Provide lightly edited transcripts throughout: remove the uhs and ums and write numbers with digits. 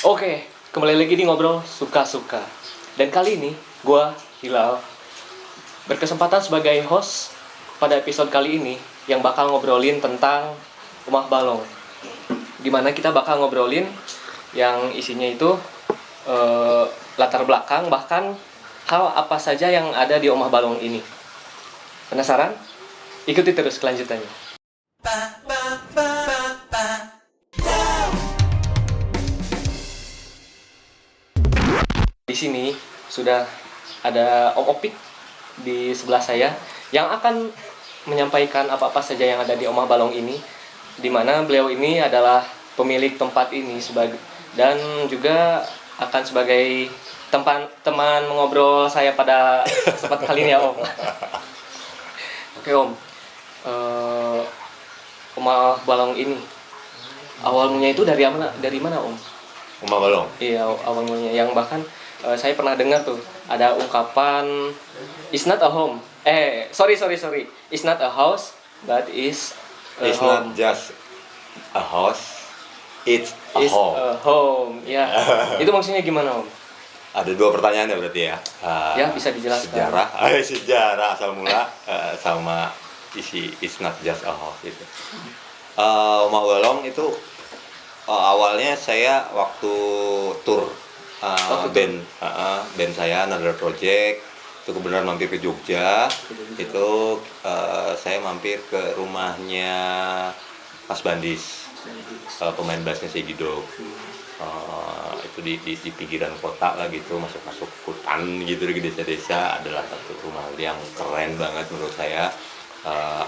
Oke, kembali lagi di Ngobrol Suka-Suka. Dan kali ini, gue, Hilal, berkesempatan sebagai host pada episode kali ini yang bakal ngobrolin tentang Omah Balong. Dimana kita bakal ngobrolin yang isinya itu latar belakang, bahkan hal apa saja yang ada di Omah Balong ini. Penasaran? Ikuti terus kelanjutannya. Di sini sudah ada Om Opik di sebelah saya yang akan menyampaikan apa-apa saja yang ada di Omah Balong ini, di mana beliau ini adalah pemilik tempat ini dan juga akan sebagai teman mengobrol saya pada kesempatan kali ini ya Om. Oke Om, Omah Balong ini awal mulanya itu dari mana Om? Omah Balong? Iya, awal mulanya yang bahkan saya pernah dengar tuh ada ungkapan it's not a home. Sorry. It's not a house, but it's It's home. not just a house, it's a It's home. a home. Ya. Itu maksudnya gimana, Om? Ada dua pertanyaan ya berarti ya. Ya, bisa dijelaskan. Sejarah asal mula sama isi it's not just a house itu. Omah Balong itu awalnya saya waktu tour band saya Another Project itu kebenaran mampir ke Jogja. Itu saya mampir ke rumahnya Mas Bandis, pemain bassnya Segidog. Itu di pinggiran kota lah gitu, masuk hutan gitu di desa-desa. Adalah satu rumah yang keren banget menurut saya,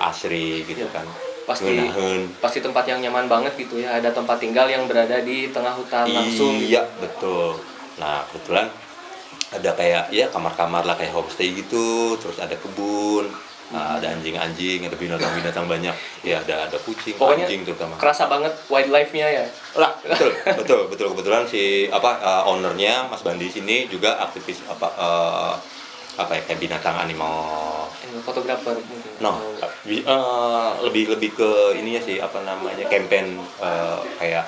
asri gitu kan. Pasti tempat yang nyaman banget gitu ya, ada tempat tinggal yang berada di tengah hutan langsung. Iya betul. Nah kebetulan ada kayak ya kamar-kamar lah kayak homestay gitu, terus ada kebun, ada anjing-anjing, ada binatang-binatang banyak, ya ada kucing, pokoknya anjing terutama. Kerasa banget wildlife-nya ya. Lah betul kebetulan si ownernya Mas Bandi sini juga aktivis kayak binatang animal Fotografer mungkin. Lebih ke ininya sih campaign kayak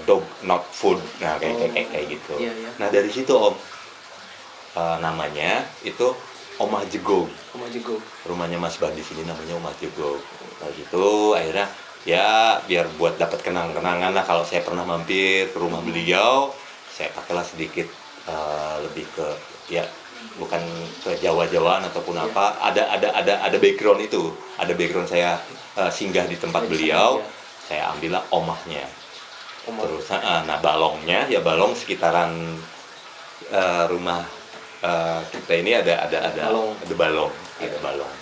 dog not food, nah kayak gitu. Iya. Nah dari situ Om, namanya itu Omah Jegog. Rumahnya Mas Bandi sini namanya Omah Jegog. Nah gitu akhirnya ya biar buat dapat kenang-kenangan lah, kalau saya pernah mampir ke rumah beliau saya pakailah sedikit lebih ke ya bukan ke Jawa-Jawaan ataupun apa, ada background itu, ada background saya singgah di tempat beliau, saya ambillah omahnya. Terus nah balongnya ya balong sekitaran rumah kita ini ada balong.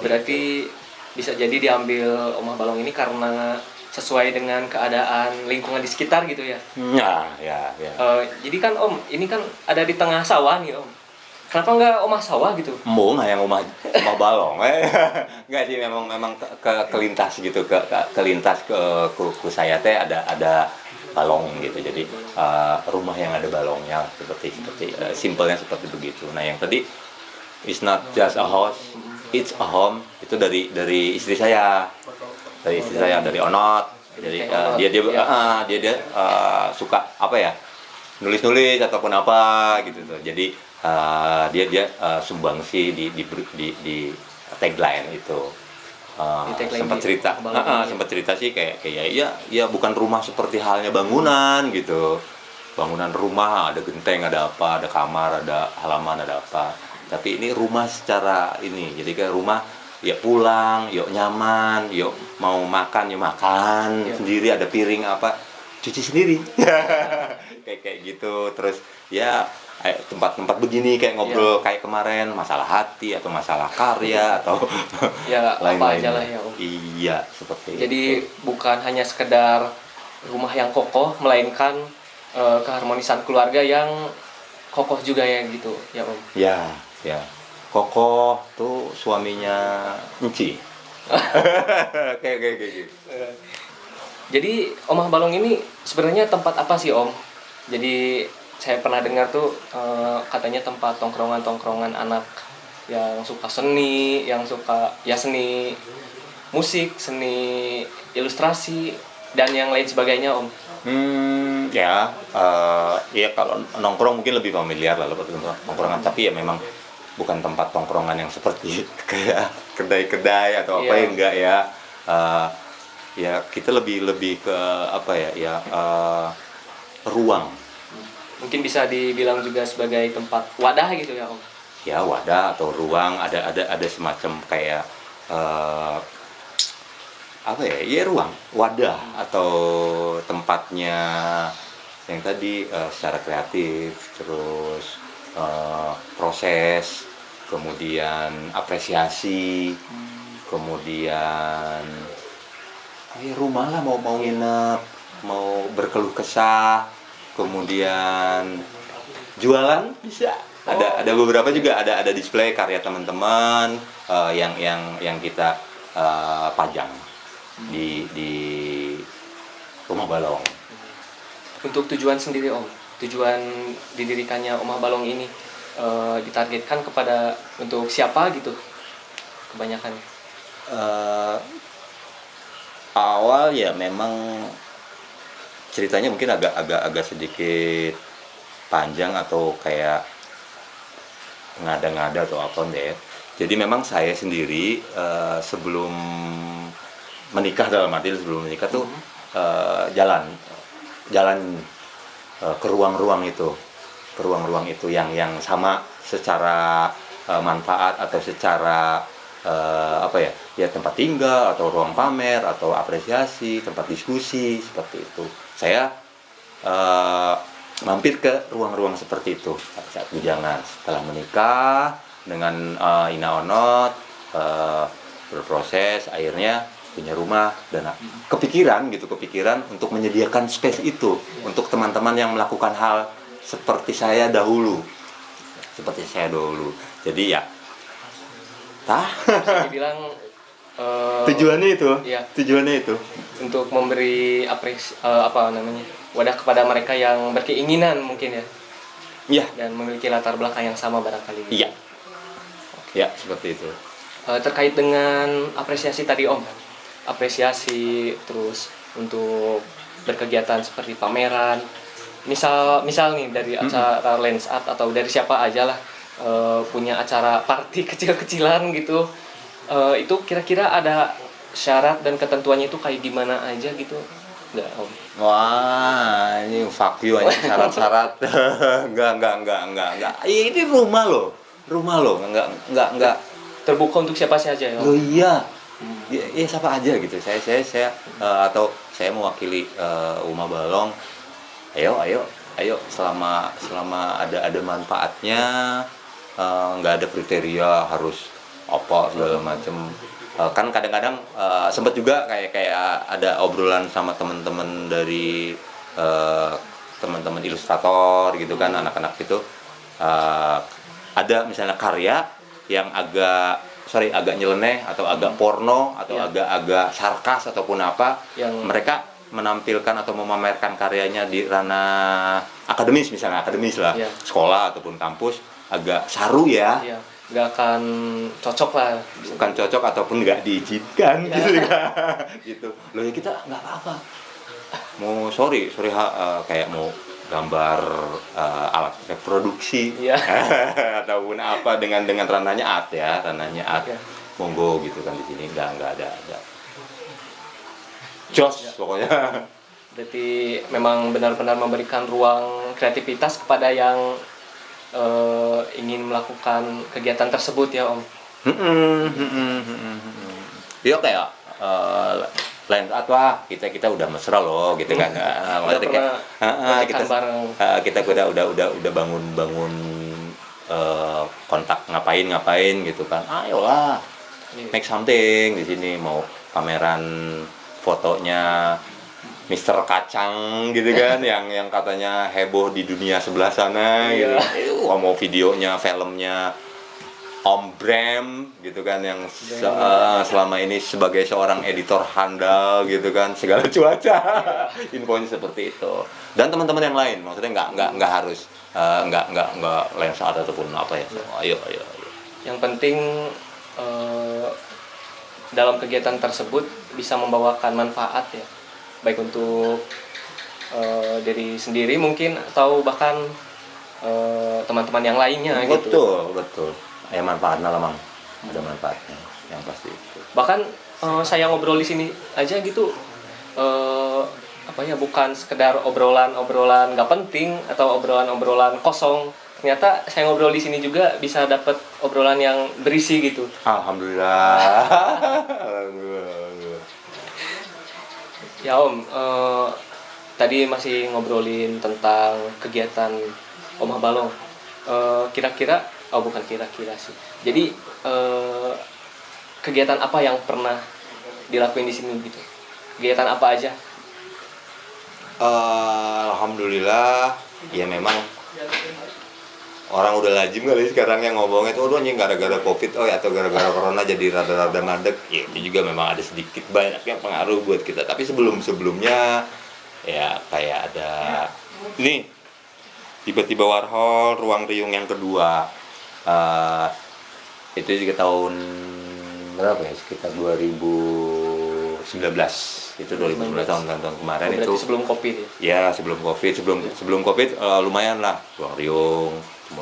Berarti bisa jadi diambil Omah Balong ini karena sesuai dengan keadaan lingkungan di sekitar gitu ya. Ya. Jadi kan Om, ini kan ada di tengah sawah nih Om. Kenapa nggak omah sawah gitu? Yang omah balong. Enggak sih, memang kelintas gitu, kelintas ke saya teh ada balong gitu. Jadi rumah yang ada balongnya seperti simpelnya seperti begitu. Nah, yang tadi it's not just a house, it's a home itu dari istri saya. Dari Onot. Jadi dia suka nulis ataupun apa gitu tuh. Jadi dia sumbangsi di tagline itu. Sempat cerita sih kayak ya bukan rumah seperti halnya bangunan gitu. Bangunan rumah ada genteng, ada apa, ada kamar, ada halaman, ada apa. Tapi ini rumah secara ini. Jadi kayak rumah ya pulang, yuk nyaman, yuk mau makan, yuk makan sendiri, ada piring apa cuci sendiri. kayak gitu. Terus ya tempat-tempat begini kayak ngobrol kayak kemarin, masalah hati atau masalah karya atau ya apa aja lah ya Om. Iya, seperti jadi itu. Bukan hanya sekedar rumah yang kokoh, melainkan keharmonisan keluarga yang kokoh juga ya gitu ya Om. Ya. Kokoh tuh suaminya Enci. kayak gitu. Jadi Omah Balong ini sebenarnya tempat apa sih Om? Jadi saya pernah dengar tuh katanya tempat tongkrongan anak yang suka seni, seni musik, seni ilustrasi dan yang lain sebagainya Om. Ya kalau nongkrong mungkin lebih familiar lah lebih nongkrongan, tapi ya memang bukan tempat tongkrongan yang seperti kayak kedai-kedai atau apa Iya. ya, enggak ya. Eh, ya kita lebih ke apa ya, ruang. Mungkin bisa dibilang juga sebagai tempat wadah gitu ya Om. Ya wadah atau ruang, ada semacam kayak apa ya, ya ruang, wadah atau tempatnya yang tadi secara kreatif, terus proses, kemudian apresiasi, kemudian ya rumah lah, mau nginep, mau berkeluh kesah, kemudian jualan bisa. Ada beberapa juga ada display karya teman-teman yang kita pajang di Rumah Balong. Untuk tujuan sendiri Om, tujuan didirikannya Omah Balong ini ditargetkan kepada untuk siapa gitu kebanyakan? Eh, Awal ya memang ceritanya mungkin agak sedikit panjang atau kayak ngada-ngada atau apa deh. Jadi memang saya sendiri sebelum menikah, dalam arti sebelum menikah tuh jalan ke ruang-ruang itu yang sama secara manfaat atau secara apa ya, ya tempat tinggal atau ruang pamer atau apresiasi, tempat diskusi seperti itu. Saya mampir ke ruang-ruang seperti itu saat bujangan. Setelah menikah dengan Ina Onot, berproses, akhirnya punya rumah dan kepikiran untuk menyediakan space itu untuk teman-teman yang melakukan hal seperti saya dahulu. Jadi ya, Bisa dibilang tujuannya itu. untuk memberi wadah kepada mereka yang berkeinginan mungkin ya, Iya, dan memiliki latar belakang yang sama barangkali. iya, ya seperti itu. Terkait dengan apresiasi tadi Om, apresiasi terus untuk berkegiatan seperti pameran, misal nih dari acara Lens Art atau dari siapa aja lah, punya acara party kecil-kecilan gitu, itu kira-kira ada syarat dan ketentuannya itu kayak gimana aja gitu nggak Om? Wah, ini fuck you aja syarat-syarat. Enggak. Ini rumah loh, enggak. Terbuka untuk siapa saja ya Om? Loh iya, ya siapa aja gitu. Saya atau saya mewakili Rumah Balong. Ayo, selama ada manfaatnya, nggak ada kriteria harus apa segala macem. Kan kadang-kadang sempat juga kayak ada obrolan sama teman-teman dari teman-teman ilustrator gitu kan, anak-anak itu ada misalnya karya yang agak nyeleneh atau agak porno atau agak sarkas ataupun apa, yang mereka menampilkan atau memamerkan karyanya di ranah akademis lah, sekolah ataupun kampus, agak saru ya. Nggak akan cocok lah, bukan cocok ataupun nggak diizinkan gitu loh ya. Kita nggak apa-apa, mau sorry kayak mau gambar alat reproduksi ataupun apa dengan ranahnya art, monggo gitu kan. Di sini nggak ada jos pokoknya. Berarti memang benar-benar memberikan ruang kreativitas kepada yang ingin melakukan kegiatan tersebut ya Om. Iya kayak lain saat wah kita udah mesra loh gitu kan. Kita udah bangun kontak ngapain gitu kan. Ayolah make something di sini, mau pameran fotonya Mister Kacang gitu kan, yang katanya heboh di dunia sebelah sana gitu. Mau videonya, filmnya Om Bram gitu kan, yang selama ini sebagai seorang editor handal gitu kan, segala cuaca infonya seperti itu. Dan teman-teman yang lain, maksudnya nggak harus nggak Lens Art ataupun apa ya. Ayo. Yang penting dalam kegiatan tersebut bisa membawakan manfaat ya, baik untuk diri sendiri mungkin atau bahkan teman-teman yang lainnya gitu. Betul. Ya manfaatnya lah Mang. Ada manfaatnya yang pasti itu. Bahkan saya ngobrol di sini aja gitu, bukan sekedar obrolan nggak penting atau obrolan kosong. Ternyata saya ngobrol di sini juga bisa dapat obrolan yang berisi gitu. Alhamdulillah. Alhamdulillah. Ya Om, tadi masih ngobrolin tentang kegiatan Omah Balong. Bukan kira-kira sih. Jadi kegiatan apa yang pernah dilakuin di sini gitu? Kegiatan apa aja? Alhamdulillah. Ya memang orang udah lazim kali sekarang yang ngomongnya tuh anjing gara-gara covid atau gara-gara corona jadi rada-rada mandek. Ya itu juga memang ada sedikit banyak yang pengaruh buat kita. Tapi sebelumnya ya kayak ada ini tiba-tiba Warhol Ruang Riung yang kedua. Itu juga tahun berapa ya, sekitar 2019 itu 2019 tahun kemarin. Itu sebelum covid ya sebelum covid lumayan lah Ruang Riung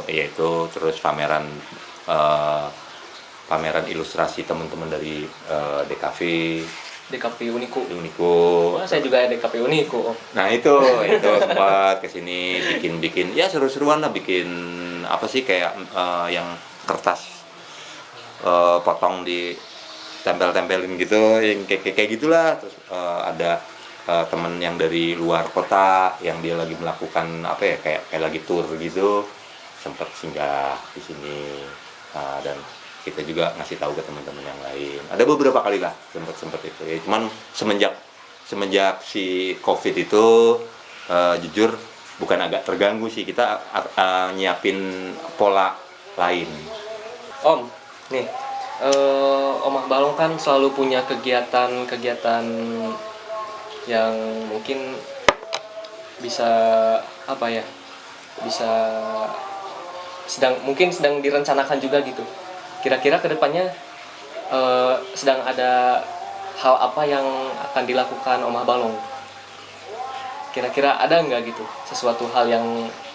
yaitu terus pameran ilustrasi teman-teman dari DKP Uniku. Wah, saya juga ada DKP Uniku. Nah itu sempat kesini bikin ya seru-seruan lah, bikin apa sih kayak yang kertas potong di tempel-tempelin gitu, yang kayak gitulah. Terus ada teman yang dari luar kota yang dia lagi melakukan kayak lagi tour gitu, sempat singgah di sini, dan kita juga ngasih tahu ke teman-teman yang lain. Ada beberapa kali lah sempat itu ya. Cuman semenjak si covid itu jujur bukan agak terganggu sih, kita nyiapin pola lain. Om, nih Omah Balong kan selalu punya kegiatan yang mungkin bisa sedang direncanakan juga gitu. Kira-kira kedepannya sedang ada hal apa yang akan dilakukan Omah Balong? Kira-kira ada nggak gitu sesuatu hal yang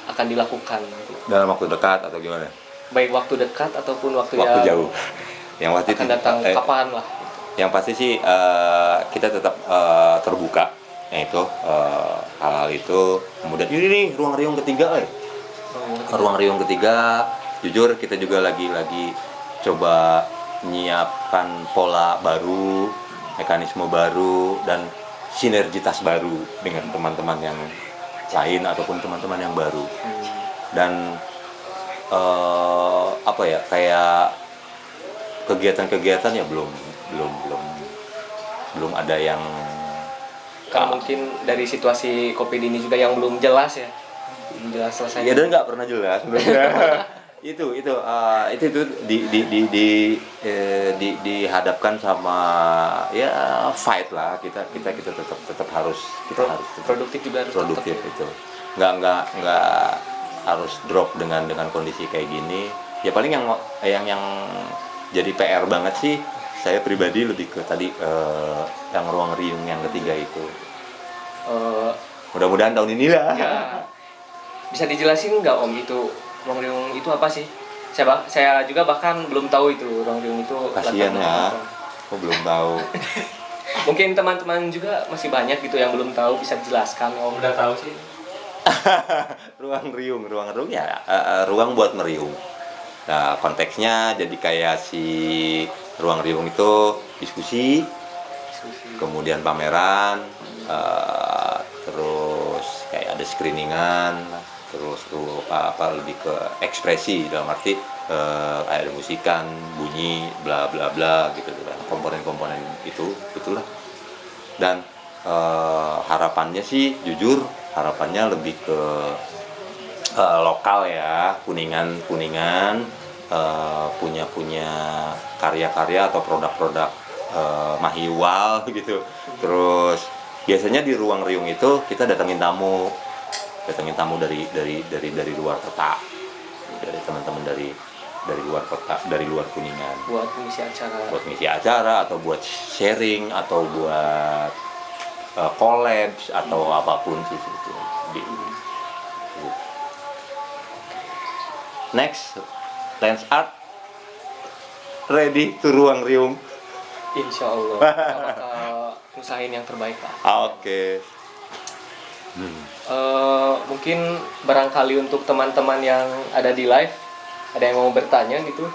akan dilakukan dalam waktu dekat atau gimana? Baik waktu dekat ataupun waktu yang jauh. Yang pasti akan datang kapan lah? Yang pasti sih kita tetap terbuka, yaitu hal-hal itu. Kemudian ini nih Ruang Riung ketiga, Ruang Riung ketiga. Jujur kita juga lagi coba menyiapkan pola baru, mekanisme baru, dan sinergitas baru dengan teman-teman yang lain ataupun teman-teman yang baru. Dan kayak kegiatan-kegiatan ya belum ada yang mungkin dari situasi Covid ini juga yang belum jelas selesai. Ya, dan nggak pernah jelas itu dihadapkan sama ya fight lah, kita tetap harus produktif juga, harus produktif itu nggak harus drop dengan kondisi kayak gini. Ya paling yang jadi PR banget sih saya pribadi lebih ke tadi yang Ruang Riung yang ketiga itu. Mudah-mudahan tahun ini lah. Ya, bisa dijelasin nggak Om, itu Ruang Riung itu apa sih? Saya juga bahkan belum tahu itu Ruang Riung itu. Kasian ya, aku belum tahu. Mungkin teman-teman juga masih banyak gitu yang belum tahu, bisa dijelaskan Om. Udah tahu sih. Ruang Riung ya ruang buat meriung. Nah, konteksnya jadi kayak si Ruang Riung itu diskusi. Kemudian pameran, terus kayak ada screeningan, terus lebih ke ekspresi, dalam arti ada musikan, bunyi, bla bla bla gitu kan, komponen-komponen itulah. Dan harapannya sih jujur lebih ke lokal ya, Kuningan punya karya-karya atau produk-produk mahiwal gitu. Terus biasanya di Ruang Riung itu kita datangin tamu dari luar kota, dari teman-teman dari luar kota, dari luar Kuningan, buat ngisi acara atau buat sharing atau buat collabs atau apapun sih itu. Next, Lens Art ready to ruang riung. Insya Allah kita bakal usahain yang terbaik lah. Oke. Mungkin barangkali untuk teman-teman yang ada di live ada yang mau bertanya gitu.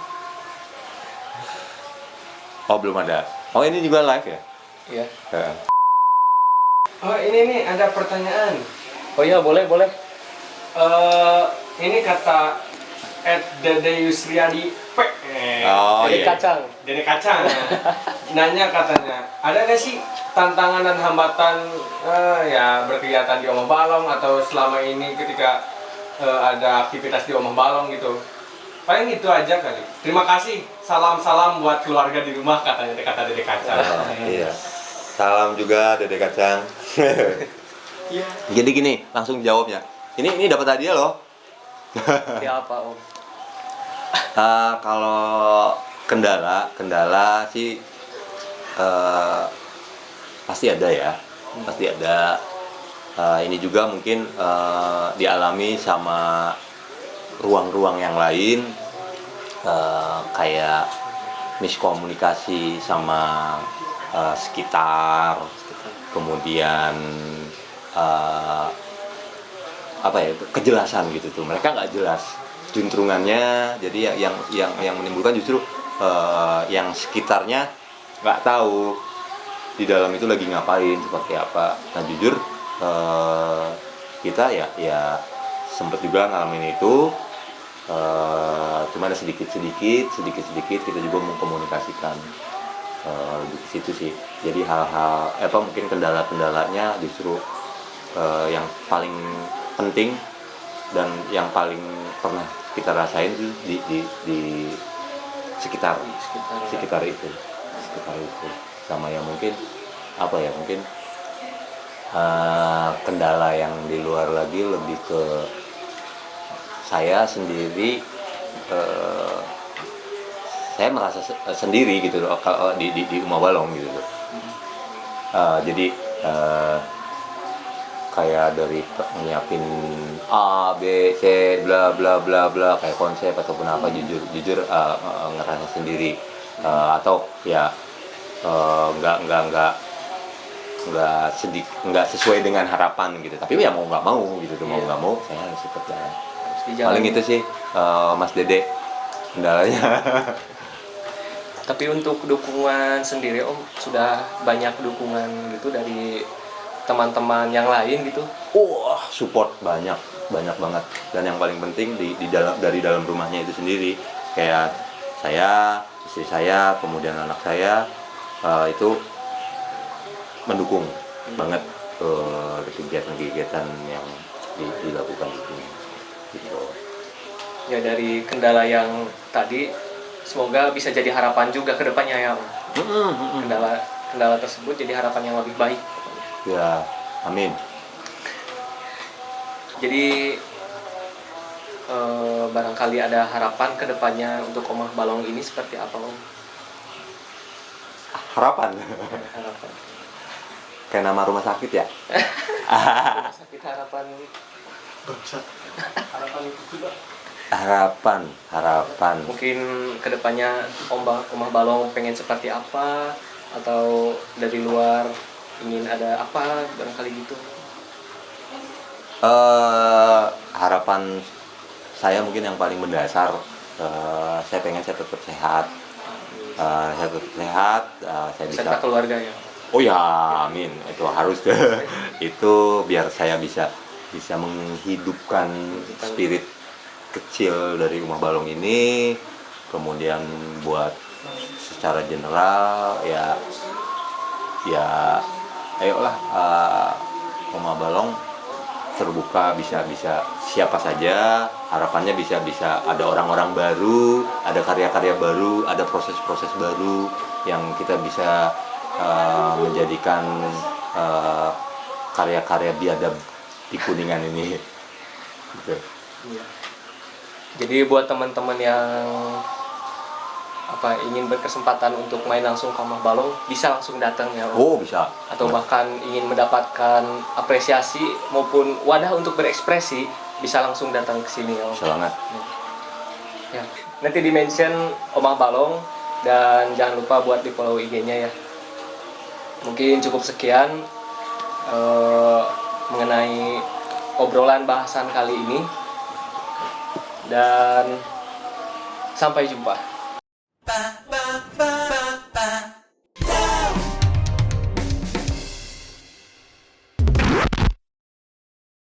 Oh, belum ada. Oh, ini juga live ya? Iya. Oh, ini nih ada pertanyaan. Oh iya, boleh. Ini kata Dede Yusriadi P. Oh, Jadi iya. kacang. Dede Kacang. Nanya katanya, ada nggak sih tantangan dan hambatan ya berkegiatan di Omah Balong atau selama ini ketika ada aktivitas di Omah Balong gitu? Paling itu aja kali. Terima kasih. Salam-salam buat keluarga di rumah katanya kata Dede Kacang. Iya. Salam juga Dede Kacang. Iya. Jadi gini, langsung jawabnya. Ini dapat hadiah loh. Ya apa Om? Kalau kendala sih pasti ada ya, pasti ada. Ini juga mungkin dialami sama ruang-ruang yang lain, kayak miskomunikasi sama sekitar, kemudian kejelasan gitu tuh, mereka nggak jelas juntrungannya, jadi yang menimbulkan justru yang sekitarnya nggak tahu di dalam itu lagi ngapain, seperti apa. Nah jujur kita ya sempet juga ngalamin itu, cuman sedikit kita juga mengkomunikasikan di situ sih. Jadi hal-hal mungkin kendalanya justru yang paling penting dan yang paling pernah kita rasain tuh di sekitar itu sama yang mungkin kendala yang di luar lagi lebih ke saya sendiri. Saya merasa sendiri gitu loh kalau di Omah Balong gitu loh. Jadi kayak dari nyiapin A, B, C, bla bla bla bla, kayak konsep ataupun apa, jujur ngerasa sendiri, atau ya nggak sesuai dengan harapan gitu. Tapi ya mau nggak mau gitu tuh, mau nggak mau saya harus ikut jalan. Paling itu sih Mas Dede kendalanya. Tapi untuk dukungan sendiri Om, sudah banyak dukungan gitu dari teman-teman yang lain gitu? Wah, support banyak banget. Dan yang paling penting dari dalam rumahnya itu sendiri, kayak saya, istri saya, kemudian anak saya, itu mendukung banget kegiatan-kegiatan yang dilakukan itu. Gitu. Ya dari kendala yang tadi, semoga bisa jadi harapan juga ke depannya ya Om. Kendala tersebut jadi harapan yang lebih baik. Ya, amin. Jadi barangkali ada harapan ke depannya untuk Omah Balong ini seperti apa Om? Harapan. Harapan. Kayak nama rumah sakit ya. Rumah sakit harapan. Harapan itu juga. Harapan. Mungkin ke depannya Omah Balong pengen seperti apa, atau dari luar ingin ada apa, barangkali gitu. Harapan saya mungkin yang paling mendasar, saya pengen saya tetap sehat. Saya Beserta keluarga ya. Oh ya, amin. Itu harus. Itu biar saya bisa menghidupkan spirit kecil dari Omah Balong ini. Kemudian buat secara general ya ayolah, Omah Balong terbuka, bisa siapa saja, harapannya bisa ada orang-orang baru, ada karya-karya baru, ada proses-proses baru yang kita bisa menjadikan karya-karya biadab di Kuningan ini gitu. Iya. Jadi buat teman-teman yang ingin berkesempatan untuk main langsung ke Omah Balong, bisa langsung datang ya Om. Oh, bisa. Atau bahkan ingin mendapatkan apresiasi maupun wadah untuk berekspresi, bisa langsung datang ke sini ya Om. Bisa banget. Ya. Nanti di mention Omah Balong dan jangan lupa buat di follow IG-nya ya. Mungkin cukup sekian mengenai obrolan bahasan kali ini, dan sampai jumpa.